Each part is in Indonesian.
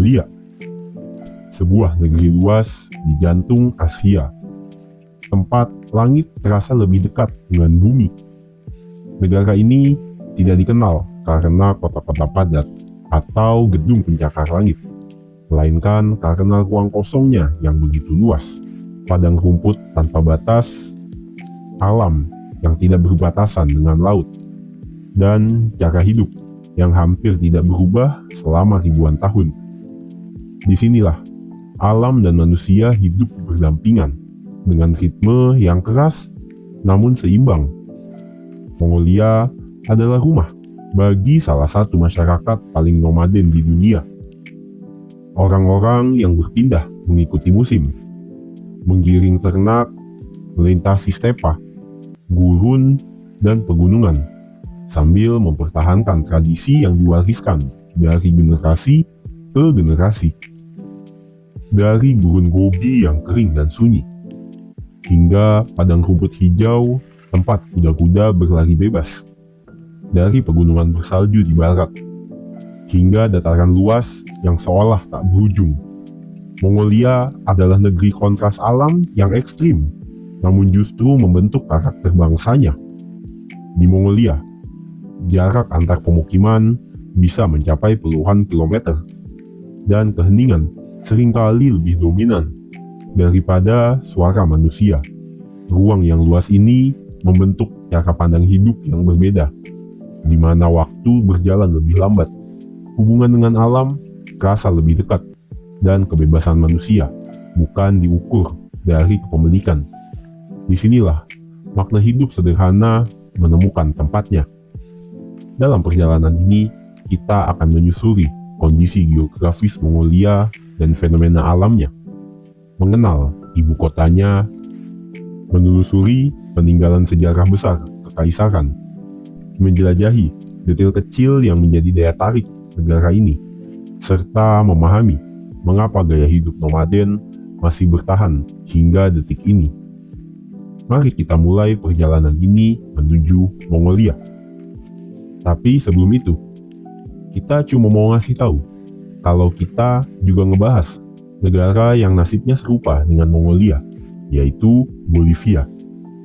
Mongolia, sebuah negeri luas di jantung Asia, tempat langit terasa lebih dekat dengan bumi. Negara ini tidak dikenal karena kota-kota padat atau gedung pencakar langit, melainkan karena ruang kosongnya yang begitu luas, padang rumput tanpa batas, alam yang tidak berbatasan dengan laut, dan cara hidup yang hampir tidak berubah selama ribuan tahun. Disinilah alam dan manusia hidup berdampingan dengan ritme yang keras namun seimbang. Mongolia adalah rumah bagi salah satu masyarakat paling nomaden di dunia. Orang-orang yang berpindah mengikuti musim, menggiring ternak, melintasi stepa, gurun, dan pegunungan, sambil mempertahankan tradisi yang diwariskan dari generasi ke generasi. Dari gurun gobi yang kering dan sunyi, hingga padang rumput hijau tempat kuda-kuda berlari bebas. Dari pegunungan bersalju di barat, hingga dataran luas yang seolah tak berujung. Mongolia adalah negeri kontras alam yang ekstrim, namun justru membentuk karakter bangsanya. Di Mongolia, jarak antar pemukiman bisa mencapai puluhan kilometer, dan keheningan seringkali lebih dominan daripada suara manusia. Ruang yang luas ini membentuk cara pandang hidup yang berbeda, di mana waktu berjalan lebih lambat, hubungan dengan alam terasa lebih dekat, dan kebebasan manusia bukan diukur dari kepemilikan. Disinilah makna hidup sederhana menemukan tempatnya. Dalam perjalanan ini, kita akan menyusuri kondisi geografis Mongolia dan fenomena alamnya, mengenal ibu kotanya, menelusuri peninggalan sejarah besar kekaisaran, menjelajahi detail kecil yang menjadi daya tarik negara ini, serta memahami mengapa gaya hidup nomaden masih bertahan hingga detik ini. Mari kita mulai perjalanan ini menuju Mongolia. Tapi sebelum itu, kita cuma mau ngasih tahu kalau kita juga ngebahas negara yang nasibnya serupa dengan Mongolia, yaitu Bolivia.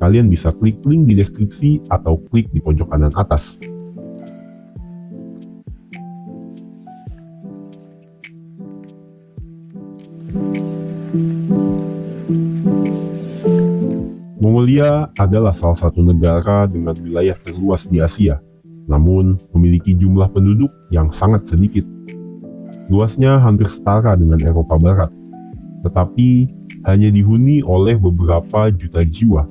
Kalian bisa klik link di deskripsi atau klik di pojok kanan atas. Mongolia adalah salah satu negara dengan wilayah terluas di Asia, namun memiliki jumlah penduduk yang sangat sedikit. Luasnya hampir setara dengan Eropa Barat, tetapi hanya dihuni oleh beberapa juta jiwa.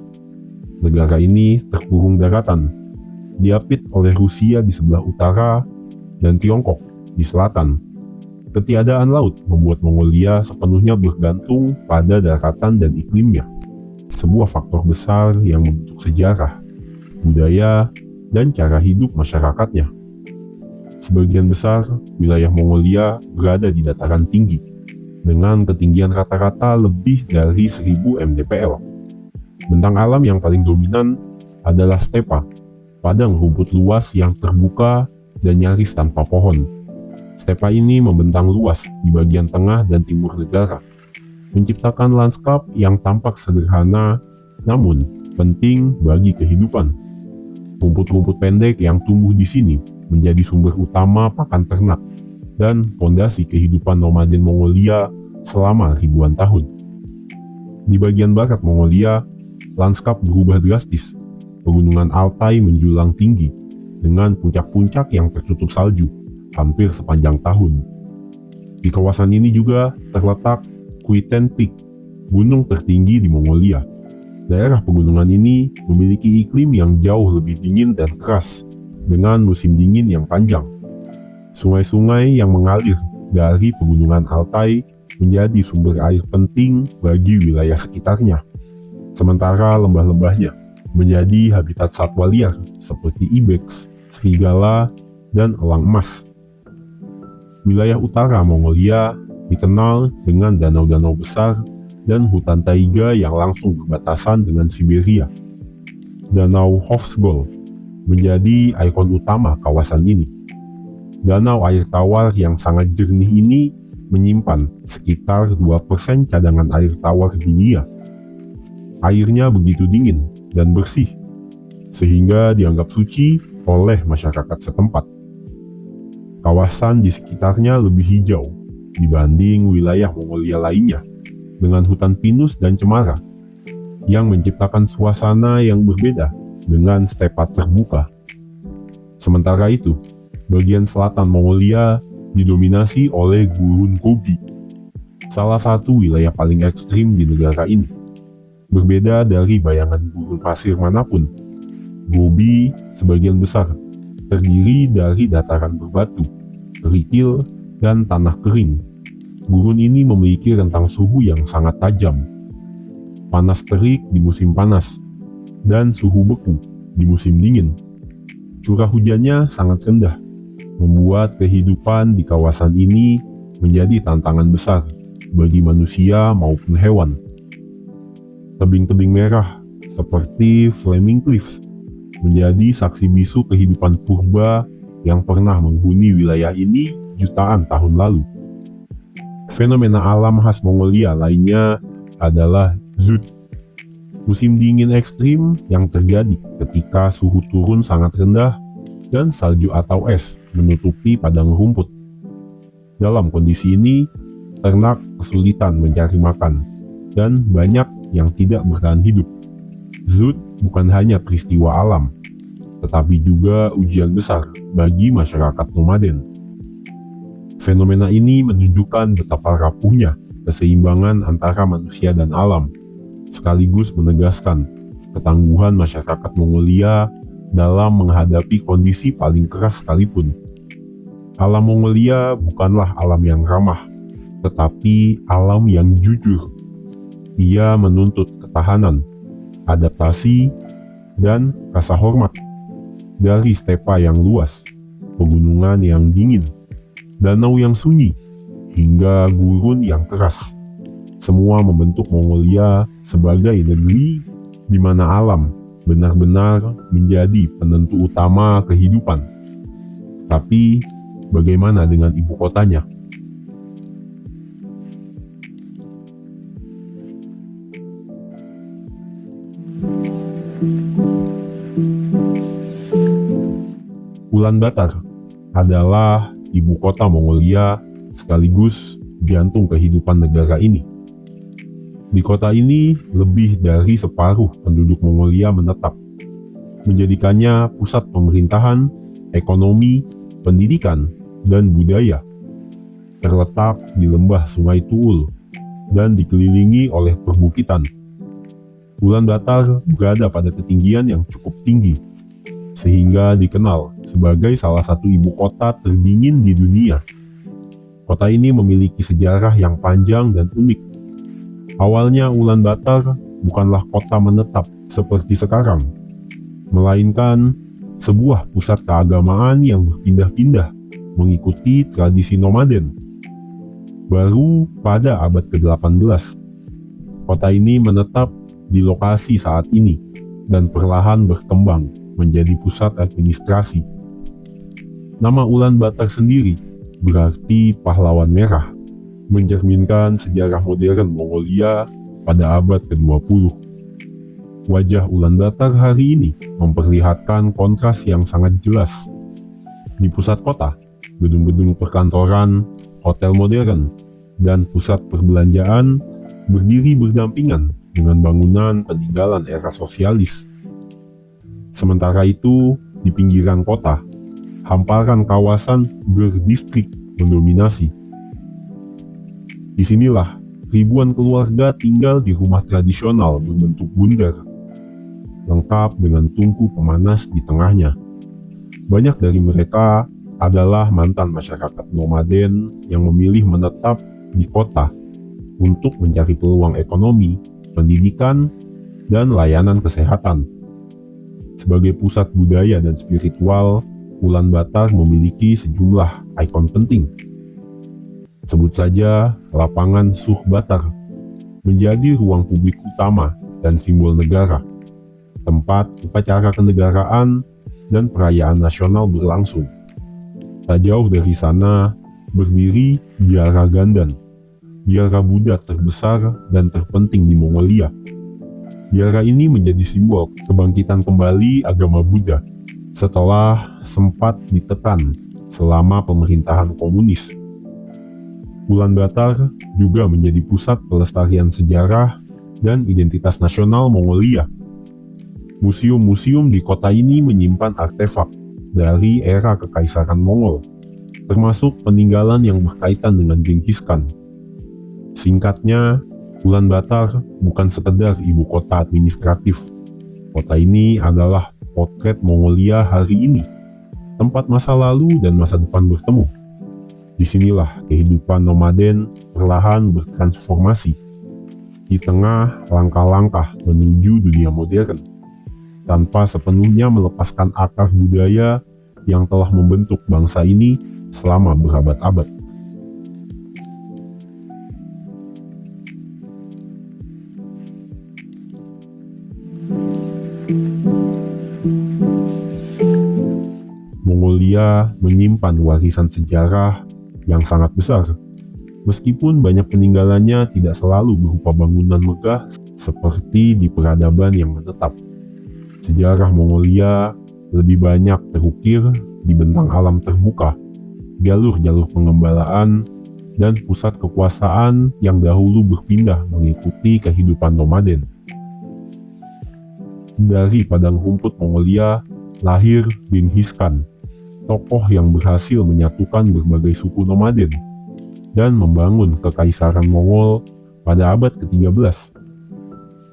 Negara ini terkurung daratan, diapit oleh Rusia di sebelah utara dan Tiongkok di selatan. Ketiadaan laut membuat Mongolia sepenuhnya bergantung pada daratan dan iklimnya. Sebuah faktor besar yang membentuk sejarah, budaya, dan cara hidup masyarakatnya. Sebagian besar wilayah Mongolia berada di dataran tinggi, dengan ketinggian rata-rata lebih dari 1000 mdpl. Bentang alam yang paling dominan adalah stepa, padang rumput luas yang terbuka dan nyaris tanpa pohon. Stepa ini membentang luas di bagian tengah dan timur negara, menciptakan lanskap yang tampak sederhana namun penting bagi kehidupan. Rumput-rumput pendek yang tumbuh di sini menjadi sumber utama pakan ternak dan fondasi kehidupan nomaden Mongolia selama ribuan tahun. Di bagian barat Mongolia, lanskap berubah drastis. Pegunungan Altai menjulang tinggi dengan puncak-puncak yang tertutup salju hampir sepanjang tahun. Di kawasan ini juga terletak Kuiten Peak, gunung tertinggi di Mongolia. Daerah pegunungan ini memiliki iklim yang jauh lebih dingin dan keras, dengan musim dingin yang panjang. Sungai-sungai yang mengalir dari pegunungan Altai menjadi sumber air penting bagi wilayah sekitarnya. Sementara lembah-lembahnya menjadi habitat satwa liar seperti ibex, serigala, dan elang emas. Wilayah utara Mongolia dikenal dengan danau-danau besar dan hutan taiga yang langsung berbatasan dengan Siberia. Danau Hofsgol menjadi ikon utama kawasan ini. Danau air tawar yang sangat jernih ini menyimpan sekitar 2% cadangan air tawar dunia. Airnya begitu dingin dan bersih, sehingga dianggap suci oleh masyarakat setempat. Kawasan di sekitarnya lebih hijau dibanding wilayah Mongolia lainnya, dengan hutan pinus dan cemara, yang menciptakan suasana yang berbeda dengan stepa terbuka. Sementara itu, bagian selatan Mongolia didominasi oleh Gurun Gobi, salah satu wilayah paling ekstrim di negara ini. Berbeda dari bayangan gurun pasir manapun, Gobi sebagian besar terdiri dari dataran berbatu, kerikil, dan tanah kering. Gurun ini memiliki rentang suhu yang sangat tajam, panas terik di musim panas, dan suhu beku di musim dingin. Curah hujannya sangat rendah, membuat kehidupan di kawasan ini menjadi tantangan besar bagi manusia maupun hewan. Tebing-tebing merah seperti Flaming Cliffs menjadi saksi bisu kehidupan purba yang pernah menghuni wilayah ini jutaan tahun lalu. Fenomena alam khas Mongolia lainnya adalah Zud, musim dingin ekstrim yang terjadi ketika suhu turun sangat rendah dan salju atau es menutupi padang rumput. Dalam kondisi ini, ternak kesulitan mencari makan, dan banyak yang tidak bertahan hidup. Zud bukan hanya peristiwa alam, tetapi juga ujian besar bagi masyarakat nomaden. Fenomena ini menunjukkan betapa rapuhnya keseimbangan antara manusia dan alam, sekaligus menegaskan ketangguhan masyarakat Mongolia dalam menghadapi kondisi paling keras sekalipun. Alam Mongolia bukanlah alam yang ramah, tetapi alam yang jujur. Ia menuntut ketahanan, adaptasi, dan rasa hormat. Dari stepa yang luas, pegunungan yang dingin, danau yang sunyi, hingga gurun yang keras, semua membentuk Mongolia sebagai negeri di mana alam benar-benar menjadi penentu utama kehidupan. Tapi, bagaimana dengan ibu kotanya? Ulaanbaatar adalah ibu kota Mongolia sekaligus jantung kehidupan negara ini. Di kota ini, lebih dari separuh penduduk Mongolia menetap, menjadikannya pusat pemerintahan, ekonomi, pendidikan, dan budaya. Terletak di lembah Sungai Tuul dan dikelilingi oleh perbukitan. Ulaanbaatar berada pada ketinggian yang cukup tinggi, sehingga dikenal sebagai salah satu ibu kota terdingin di dunia. Kota ini memiliki sejarah yang panjang dan unik. Awalnya Ulaanbaatar bukanlah kota menetap seperti sekarang, melainkan sebuah pusat keagamaan yang berpindah-pindah mengikuti tradisi nomaden. Baru pada abad ke-18, kota ini menetap di lokasi saat ini dan perlahan berkembang menjadi pusat administrasi. Nama Ulaanbaatar sendiri berarti pahlawan merah, mencerminkan sejarah modern Mongolia pada abad ke-20. Wajah Ulaanbaatar hari ini memperlihatkan kontras yang sangat jelas. Di pusat kota, gedung-gedung perkantoran, hotel modern, dan pusat perbelanjaan berdiri berdampingan dengan bangunan peninggalan era sosialis. Sementara itu, di pinggiran kota, hamparan kawasan berdistrik mendominasi. Disinilah ribuan keluarga tinggal di rumah tradisional berbentuk bundar, lengkap dengan tungku pemanas di tengahnya. Banyak dari mereka adalah mantan masyarakat nomaden yang memilih menetap di kota untuk mencari peluang ekonomi, pendidikan, dan layanan kesehatan. Sebagai pusat budaya dan spiritual, Ulaanbaatar memiliki sejumlah ikon penting. Sebut saja lapangan Sukhbatar, menjadi ruang publik utama dan simbol negara, tempat upacara kenegaraan dan perayaan nasional berlangsung. Tak jauh dari sana, berdiri biara Gandan, biara Buddha terbesar dan terpenting di Mongolia. Biara ini menjadi simbol kebangkitan kembali agama Buddha setelah sempat ditekan selama pemerintahan komunis. Ulaanbaatar juga menjadi pusat pelestarian sejarah dan identitas nasional Mongolia. Museum-museum di kota ini menyimpan artefak dari era Kekaisaran Mongol, termasuk peninggalan yang berkaitan dengan Genghis Khan. Singkatnya, Ulaanbaatar bukan sekedar ibu kota administratif. Kota ini adalah potret Mongolia hari ini, tempat masa lalu dan masa depan bertemu. Disinilah kehidupan nomaden perlahan bertransformasi di tengah langkah-langkah menuju dunia modern, tanpa sepenuhnya melepaskan akar budaya yang telah membentuk bangsa ini selama berabad-abad. Mongolia menyimpan warisan sejarah yang sangat besar. Meskipun banyak peninggalannya tidak selalu berupa bangunan megah seperti di peradaban yang menetap. Sejarah Mongolia lebih banyak terukir di bentang alam terbuka, jalur-jalur pengembalaan, dan pusat kekuasaan yang dahulu berpindah mengikuti kehidupan nomaden. Dari padang rumput Mongolia lahir Genghis Khan, tokoh yang berhasil menyatukan berbagai suku nomaden dan membangun Kekaisaran Mongol pada abad ke-13.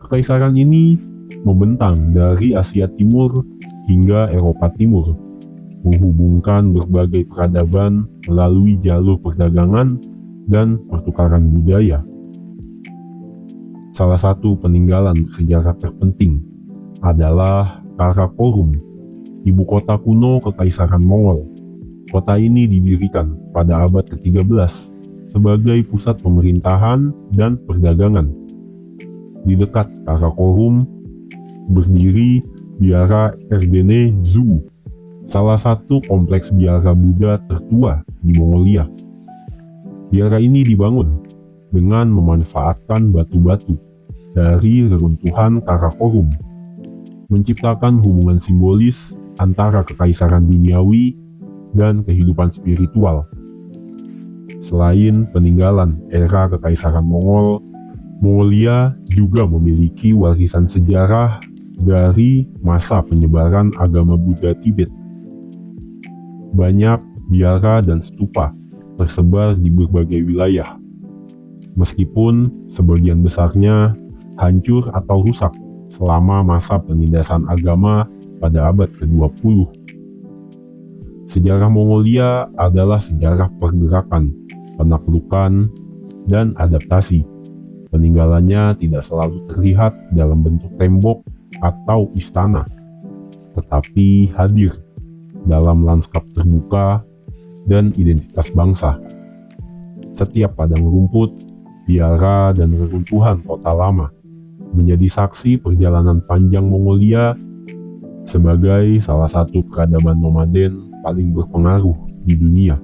Kekaisaran ini membentang dari Asia Timur hingga Eropa Timur, menghubungkan berbagai peradaban melalui jalur perdagangan dan pertukaran budaya. Salah satu peninggalan sejarah terpenting adalah Karakorum, ibu kota kuno Kekaisaran Mongol. Kota ini didirikan pada abad ke-13 sebagai pusat pemerintahan dan perdagangan. Di dekat Karakorum berdiri biara Erdene Zoo, salah satu kompleks biara Buddha tertua di Mongolia. Biara ini dibangun dengan memanfaatkan batu-batu dari reruntuhan Karakorum, menciptakan hubungan simbolis antara kekaisaran duniawi dan kehidupan spiritual. Selain peninggalan era Kekaisaran Mongol, Mongolia juga memiliki warisan sejarah dari masa penyebaran agama Buddha Tibet. Banyak biara dan stupa tersebar di berbagai wilayah, meskipun sebagian besarnya hancur atau rusak selama masa penindasan agama pada abad ke-20. Sejarah Mongolia adalah sejarah pergerakan, penaklukan, dan adaptasi. Peninggalannya tidak selalu terlihat dalam bentuk tembok atau istana, tetapi hadir dalam lanskap terbuka dan identitas bangsa. Setiap padang rumput, biara, dan reruntuhan kota lama menjadi saksi perjalanan panjang Mongolia sebagai salah satu peradaban nomaden paling berpengaruh di dunia.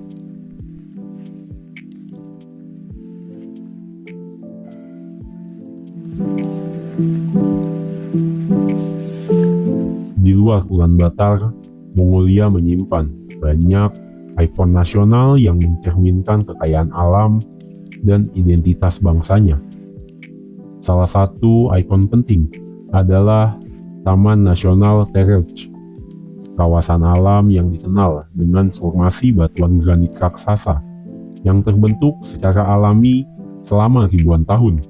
Di luar Ulaanbaatar, Mongolia menyimpan banyak ikon nasional yang mencerminkan kekayaan alam dan identitas bangsanya. Salah satu ikon penting adalah Taman Nasional Terelj, kawasan alam yang dikenal dengan formasi batuan granit raksasa yang terbentuk secara alami selama ribuan tahun.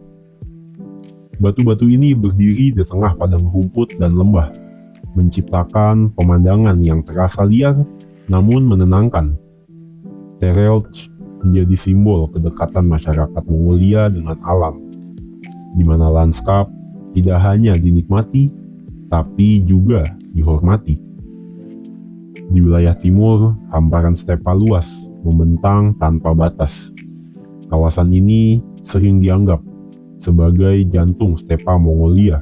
Batu-batu ini berdiri di tengah padang rumput dan lembah, menciptakan pemandangan yang terasa liar namun menenangkan. Terelj menjadi simbol kedekatan masyarakat Mongolia dengan alam, di mana lanskap tidak hanya dinikmati, tapi juga dihormati. Di wilayah timur, hamparan stepa luas membentang tanpa batas. Kawasan ini sering dianggap sebagai jantung stepa Mongolia,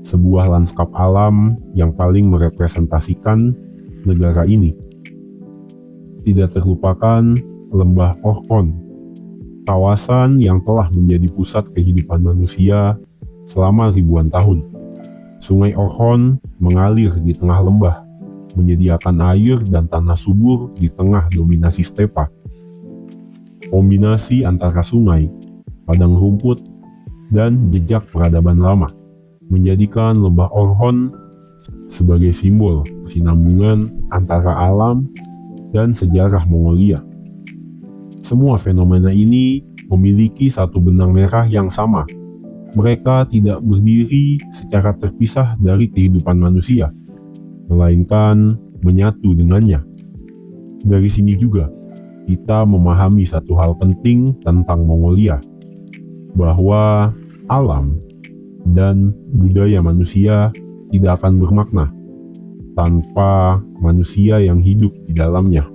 sebuah lanskap alam yang paling merepresentasikan negara ini. Tidak terlupakan Lembah Orkhon, kawasan yang telah menjadi pusat kehidupan manusia selama ribuan tahun. Sungai Orkhon mengalir di tengah lembah, menyediakan air dan tanah subur di tengah dominasi stepa. Kombinasi antara sungai, padang rumput, dan jejak peradaban lama menjadikan lembah Orkhon sebagai simbol kesinambungan antara alam dan sejarah Mongolia. Semua fenomena ini memiliki satu benang merah yang sama. Mereka tidak berdiri secara terpisah dari kehidupan manusia, melainkan menyatu dengannya. Dari sini juga, kita memahami satu hal penting tentang Mongolia, bahwa alam dan budaya manusia tidak akan bermakna tanpa manusia yang hidup di dalamnya.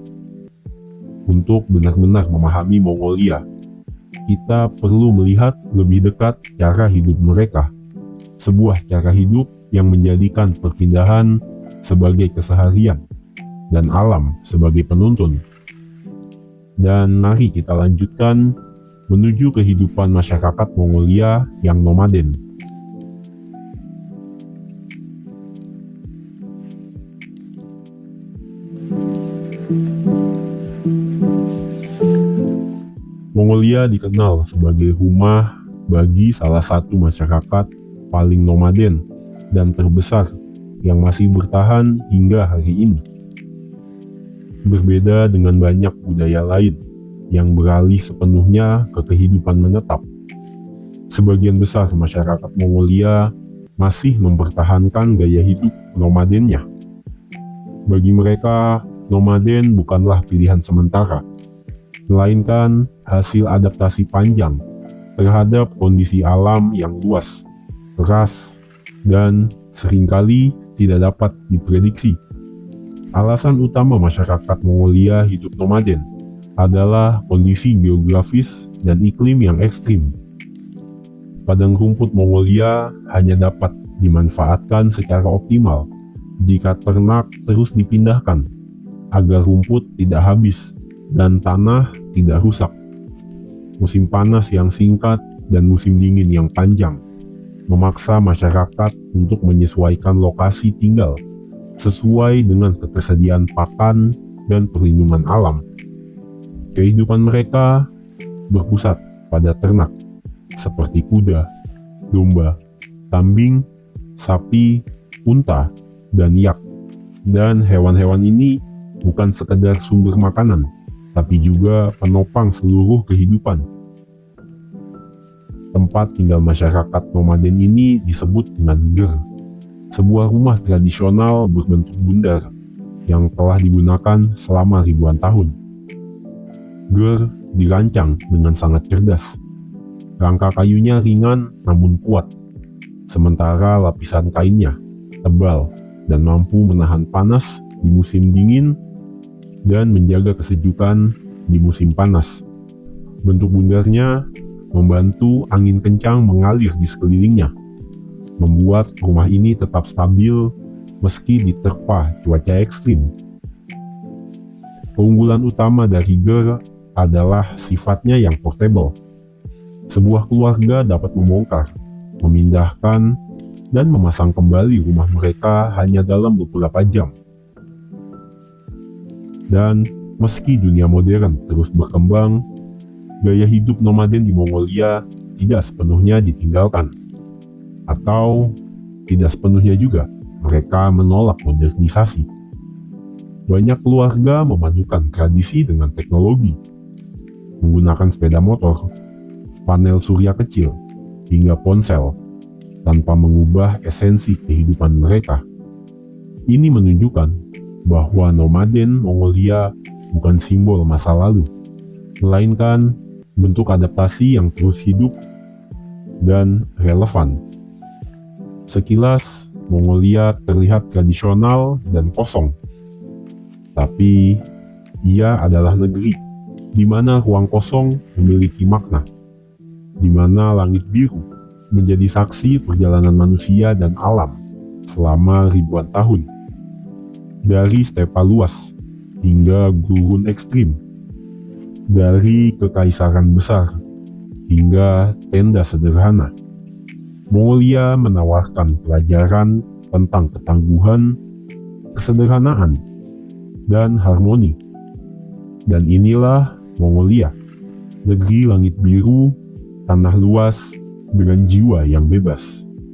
Untuk benar-benar memahami Mongolia, kita perlu melihat lebih dekat cara hidup mereka, sebuah cara hidup yang menjadikan perpindahan sebagai keseharian dan alam sebagai penuntun. Dan mari kita lanjutkan menuju kehidupan masyarakat Mongolia yang nomaden. Mongolia dikenal sebagai rumah bagi salah satu masyarakat paling nomaden dan terbesar yang masih bertahan hingga hari ini. Berbeda dengan banyak budaya lain yang beralih sepenuhnya ke kehidupan menetap, sebagian besar masyarakat Mongolia masih mempertahankan gaya hidup nomadennya. Bagi mereka, nomaden bukanlah pilihan sementara, melainkan hasil adaptasi panjang terhadap kondisi alam yang luas, keras, dan seringkali tidak dapat diprediksi. Alasan utama masyarakat Mongolia hidup nomaden adalah kondisi geografis dan iklim yang ekstrim. Padang rumput Mongolia hanya dapat dimanfaatkan secara optimal jika ternak terus dipindahkan, agar rumput tidak habis dan tanah tidak rusak. Musim panas yang singkat dan musim dingin yang panjang memaksa masyarakat untuk menyesuaikan lokasi tinggal sesuai dengan ketersediaan pakan dan perlindungan alam. Kehidupan mereka berpusat pada ternak seperti kuda, domba, kambing, sapi, unta, dan yak. Dan hewan-hewan ini bukan sekedar sumber makanan, tapi juga penopang seluruh kehidupan. Tempat tinggal masyarakat nomaden ini disebut dengan ger, sebuah rumah tradisional berbentuk bundar yang telah digunakan selama ribuan tahun. Ger dirancang dengan sangat cerdas. Rangka kayunya ringan namun kuat, sementara lapisan kainnya tebal dan mampu menahan panas di musim dingin dan menjaga kesejukan di musim panas. Bentuk bundarnya membantu angin kencang mengalir di sekelilingnya, membuat rumah ini tetap stabil meski diterpa cuaca ekstrim. Keunggulan utama dari ger adalah sifatnya yang portable. Sebuah keluarga dapat membongkar, memindahkan, dan memasang kembali rumah mereka hanya dalam beberapa jam. Dan meski dunia modern terus berkembang, gaya hidup nomaden di Mongolia tidak sepenuhnya ditinggalkan. Atau tidak sepenuhnya juga mereka menolak modernisasi. Banyak keluarga memadukan tradisi dengan teknologi, menggunakan sepeda motor, panel surya kecil, hingga ponsel, tanpa mengubah esensi kehidupan mereka. Ini menunjukkan bahwa nomaden Mongolia bukan simbol masa lalu, melainkan bentuk adaptasi yang terus hidup dan relevan. Sekilas, Mongolia terlihat tradisional dan kosong. Tapi, ia adalah negeri di mana ruang kosong memiliki makna, di mana langit biru menjadi saksi perjalanan manusia dan alam selama ribuan tahun. Dari stepa luas hingga gurun ekstrim, Dari kekaisaran besar hingga tenda sederhana, Mongolia menawarkan pelajaran tentang ketangguhan, kesederhanaan, dan harmoni. Dan inilah Mongolia, negeri langit biru, tanah luas, dengan jiwa yang bebas.